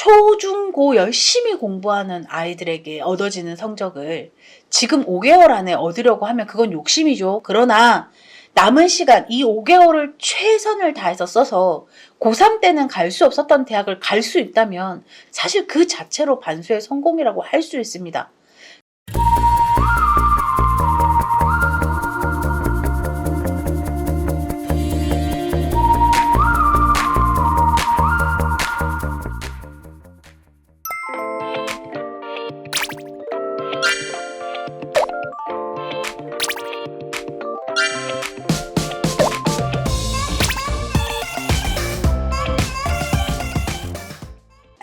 초, 중, 고 열심히 공부하는 아이들에게 얻어지는 성적을 지금 5개월 안에 얻으려고 하면 그건 욕심이죠. 그러나 남은 시간 이 5개월을 최선을 다해서 써서 고3 때는 갈 수 없었던 대학을 갈 수 있다면 사실 그 자체로 반수의 성공이라고 할 수 있습니다.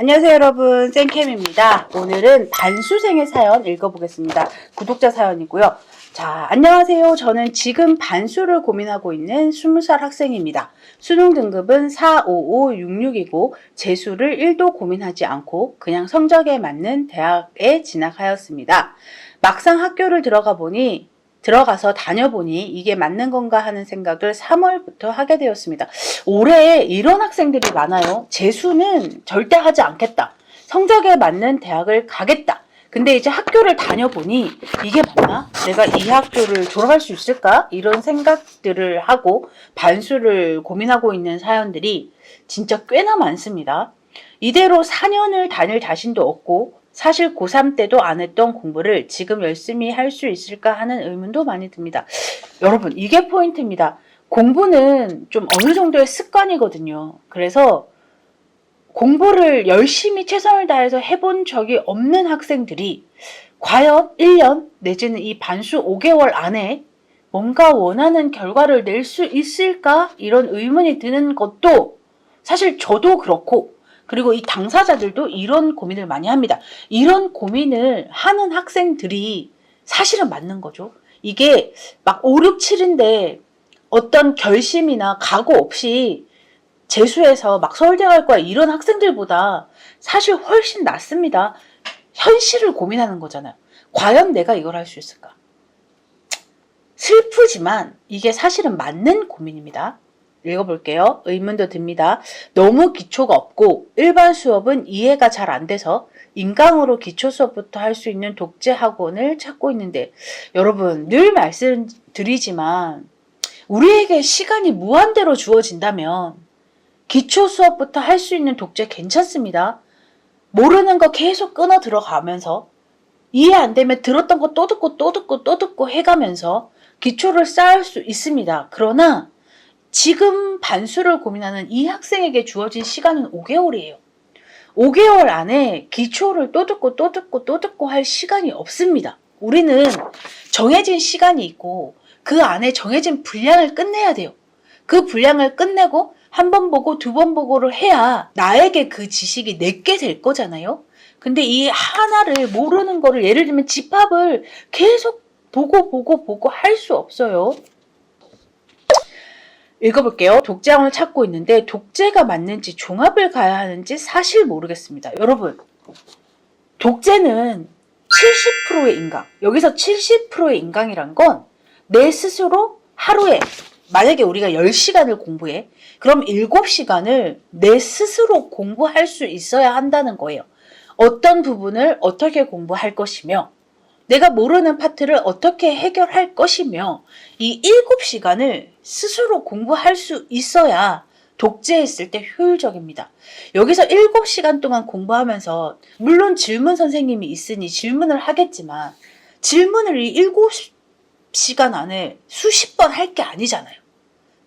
안녕하세요 여러분, 쌤캠입니다. 오늘은 반수생의 사연 읽어보겠습니다. 구독자 사연이고요. 자, 안녕하세요. 저는 지금 반수를 고민하고 있는 20살 학생입니다. 수능 등급은 45566이고 재수를 1도 고민하지 않고 그냥 성적에 맞는 대학에 진학하였습니다. 막상 학교를 들어가서 다녀보니 이게 맞는 건가 하는 생각을 3월부터 하게 되었습니다. 올해 이런 학생들이 많아요. 재수는 절대 하지 않겠다. 성적에 맞는 대학을 가겠다. 근데 이제 학교를 다녀보니 이게 맞나? 내가 이 학교를 졸업할 수 있을까? 이런 생각들을 하고 반수를 고민하고 있는 사연들이 진짜 꽤나 많습니다. 이대로 4년을 다닐 자신도 없고 사실 고3 때도 안 했던 공부를 지금 열심히 할 수 있을까 하는 의문도 많이 듭니다. 여러분, 이게 포인트입니다. 공부는 좀 어느 정도의 습관이거든요. 그래서 공부를 열심히 최선을 다해서 해본 적이 없는 학생들이 과연 1년 내지는 이 반수 5개월 안에 뭔가 원하는 결과를 낼 수 있을까? 이런 의문이 드는 것도 사실 저도 그렇고 그리고 이 당사자들도 이런 고민을 많이 합니다. 이런 고민을 하는 학생들이 사실은 맞는 거죠. 이게 막 5, 6, 7인데 어떤 결심이나 각오 없이 재수해서 막 서울대 갈 거야 이런 학생들보다 사실 훨씬 낫습니다. 현실을 고민하는 거잖아요. 과연 내가 이걸 할 수 있을까? 슬프지만 이게 사실은 맞는 고민입니다. 읽어볼게요. 의문도 듭니다. 너무 기초가 없고 일반 수업은 이해가 잘 안 돼서 인강으로 기초 수업부터 할 수 있는 독재 학원을 찾고 있는데 여러분 늘 말씀드리지만 우리에게 시간이 무한대로 주어진다면 기초 수업부터 할 수 있는 독재 괜찮습니다. 모르는 거 계속 끊어 들어가면서 이해 안 되면 들었던 거 또 듣고 또 듣고 또 듣고 해가면서 기초를 쌓을 수 있습니다. 그러나 지금 반수를 고민하는 이 학생에게 주어진 시간은 5개월이에요. 5개월 안에 기초를 또 듣고 또 듣고 또 듣고 할 시간이 없습니다. 우리는 정해진 시간이 있고 그 안에 정해진 분량을 끝내야 돼요. 그 분량을 끝내고 한 번 보고 두 번 보고를 해야 나에게 그 지식이 내게 될 거잖아요. 근데 이 하나를 모르는 거를 예를 들면 집합을 계속 보고 할 수 없어요. 읽어볼게요. 독재학원을 찾고 있는데 독재가 맞는지 종합을 가야 하는지 사실 모르겠습니다. 여러분, 독재는 70%의 인강. 여기서 70%의 인강이란 건 내 스스로 하루에 만약에 우리가 10시간을 공부해. 그럼 7시간을 내 스스로 공부할 수 있어야 한다는 거예요. 어떤 부분을 어떻게 공부할 것이며 내가 모르는 파트를 어떻게 해결할 것이며 이 7시간을 스스로 공부할 수 있어야 독재했을 때 효율적입니다. 여기서 7시간 동안 공부하면서 물론 질문 선생님이 있으니 질문을 하겠지만 질문을 이 7시간 안에 수십 번 할 게 아니잖아요.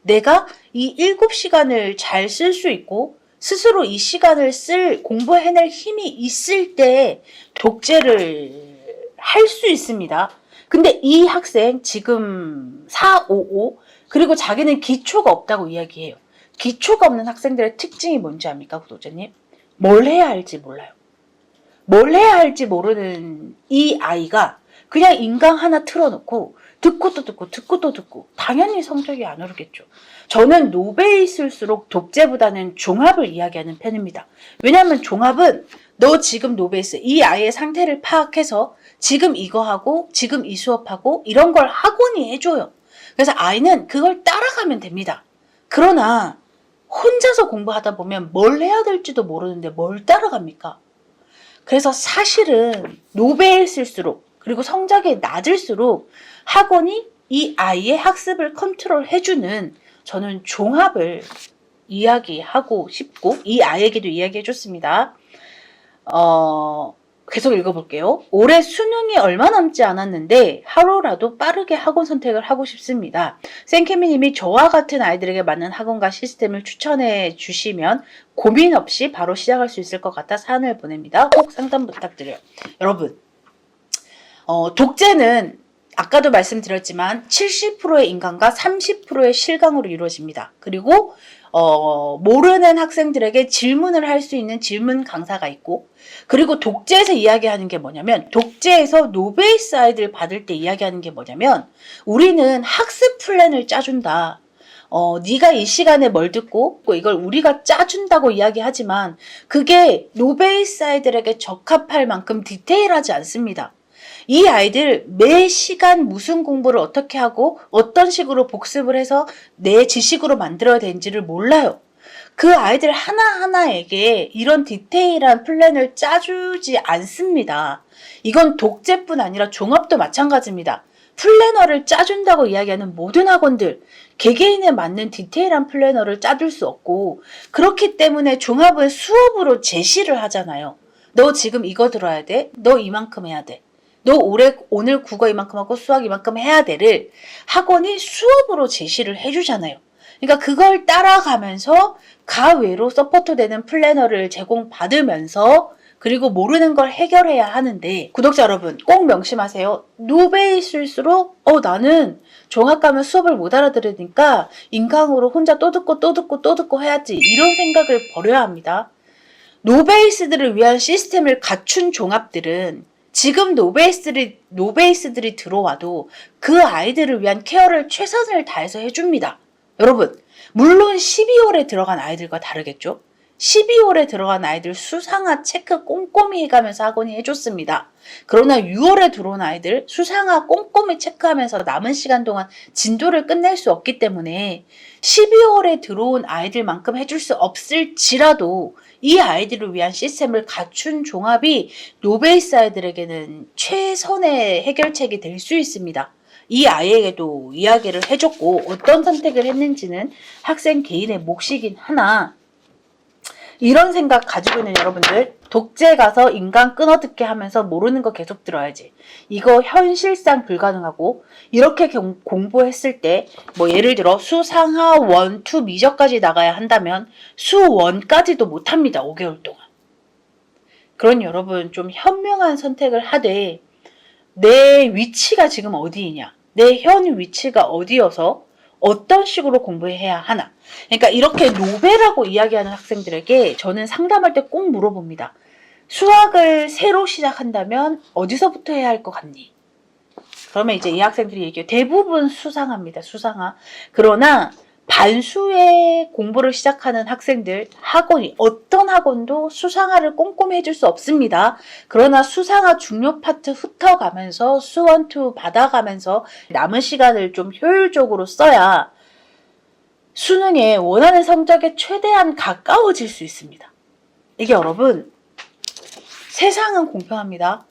내가 이 7시간을 잘 쓸 수 있고 스스로 이 시간을 공부해낼 힘이 있을 때 독재를 할 수 있습니다. 근데 이 학생 지금 455 그리고 자기는 기초가 없다고 이야기해요. 기초가 없는 학생들의 특징이 뭔지 압니까, 구독자님? 뭘 해야 할지 몰라요. 뭘 해야 할지 모르는 이 아이가 그냥 인강 하나 틀어놓고 듣고 또 듣고 듣고 또 듣고 당연히 성적이 안 오르겠죠. 저는 노베이스일수록 독재보다는 종합을 이야기하는 편입니다. 왜냐하면 종합은 너 지금 노베이스 이 아이의 상태를 파악해서 지금 이거 하고 지금 이 수업하고 이런 걸 학원이 해줘요. 그래서 아이는 그걸 따라가면 됩니다. 그러나 혼자서 공부하다 보면 뭘 해야 될지도 모르는데 뭘 따라갑니까? 그래서 사실은 노베일일수록 그리고 성적이 낮을수록 학원이 이 아이의 학습을 컨트롤해주는 저는 종합을 이야기하고 싶고 이 아이에게도 이야기해줬습니다. 계속 읽어볼게요. 올해 수능이 얼마 남지 않았는데 하루라도 빠르게 학원 선택을 하고 싶습니다. 생케미님이 저와 같은 아이들에게 맞는 학원과 시스템을 추천해 주시면 고민 없이 바로 시작할 수 있을 것 같아 사연을 보냅니다. 꼭 상담 부탁드려요. 여러분, 독재는 아까도 말씀드렸지만 70%의 인강과 30%의 실강으로 이루어집니다. 그리고 모르는 학생들에게 질문을 할 수 있는 질문 강사가 있고, 그리고 독재에서 이야기하는 게 뭐냐면, 독재에서 노베이스 아이들 받을 때 이야기하는 게 뭐냐면, 우리는 학습 플랜을 짜준다. 네가 이 시간에 뭘 듣고 이걸 우리가 짜준다고 이야기하지만 그게 노베이스 아이들에게 적합할 만큼 디테일하지 않습니다. 이 아이들 매 시간 무슨 공부를 어떻게 하고 어떤 식으로 복습을 해서 내 지식으로 만들어야 되는지를 몰라요. 그 아이들 하나하나에게 이런 디테일한 플랜을 짜주지 않습니다. 이건 독재뿐 아니라 종합도 마찬가지입니다. 플래너를 짜준다고 이야기하는 모든 학원들, 개개인에 맞는 디테일한 플래너를 짜줄 수 없고, 그렇기 때문에 종합은 수업으로 제시를 하잖아요. 너 지금 이거 들어야 돼? 너 이만큼 해야 돼. 너 오늘 국어 이만큼 하고 수학 이만큼 해야 돼를 학원이 수업으로 제시를 해주잖아요. 그러니까 그걸 따라가면서 가외로 서포트되는 플래너를 제공받으면서 그리고 모르는 걸 해결해야 하는데, 구독자 여러분 꼭 명심하세요. 노베이스일수록 나는 종합 가면 수업을 못 알아들으니까 인강으로 혼자 또 듣고 해야지, 이런 생각을 버려야 합니다. 노베이스들을 위한 시스템을 갖춘 종합들은 지금 노베이스들이 들어와도 그 아이들을 위한 케어를 최선을 다해서 해줍니다. 여러분, 물론 12월에 들어간 아이들과 다르겠죠? 12월에 들어간 아이들 수상화 체크 꼼꼼히 해가면서 학원이 해줬습니다. 그러나 6월에 들어온 아이들 수상화 꼼꼼히 체크하면서 남은 시간 동안 진도를 끝낼 수 없기 때문에 12월에 들어온 아이들만큼 해줄 수 없을지라도 이 아이들을 위한 시스템을 갖춘 종합이 노베이스 아이들에게는 최선의 해결책이 될 수 있습니다. 이 아이에게도 이야기를 해줬고 어떤 선택을 했는지는 학생 개인의 몫이긴 하나, 이런 생각 가지고 있는 여러분들, 독재 가서 인강 끊어듣게 하면서 모르는 거 계속 들어야지. 이거 현실상 불가능하고, 이렇게 공부했을 때 뭐 예를 들어 수상하 1, 2 미적까지 나가야 한다면 수 1까지도 못합니다. 5개월 동안. 그러니 여러분 좀 현명한 선택을 하되, 내 위치가 지금 어디이냐, 내 현 위치가 어디여서 어떤 식으로 공부해야 하나. 그러니까 이렇게 노베라고 이야기하는 학생들에게 저는 상담할 때 꼭 물어봅니다. 수학을 새로 시작한다면 어디서부터 해야 할 것 같니? 그러면 이제 이 학생들이 얘기해요. 대부분 수상합니다. 수상하. 그러나 반수의 공부를 시작하는 학생들, 학원이 어떤 학원도 수상화를 꼼꼼히 해줄 수 없습니다. 그러나 수상화 중요 파트 훑어가면서 수1, 2 받아가면서 남은 시간을 좀 효율적으로 써야 수능에 원하는 성적에 최대한 가까워질 수 있습니다. 이게 여러분, 세상은 공평합니다.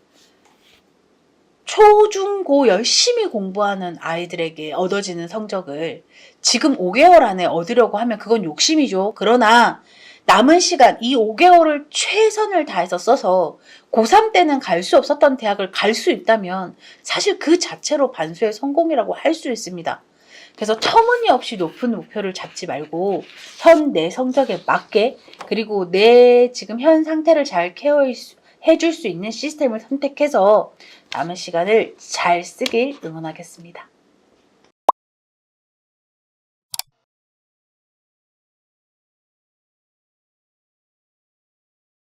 초, 중, 고 열심히 공부하는 아이들에게 얻어지는 성적을 지금 5개월 안에 얻으려고 하면 그건 욕심이죠. 그러나 남은 시간, 이 5개월을 최선을 다해서 써서 고3 때는 갈 수 없었던 대학을 갈 수 있다면 사실 그 자체로 반수의 성공이라고 할 수 있습니다. 그래서 터무니없이 높은 목표를 잡지 말고 현 내 성적에 맞게, 그리고 내 지금 현 상태를 잘 케어해줄 수 있는 시스템을 선택해서 남은 시간을 잘 쓰길 응원하겠습니다.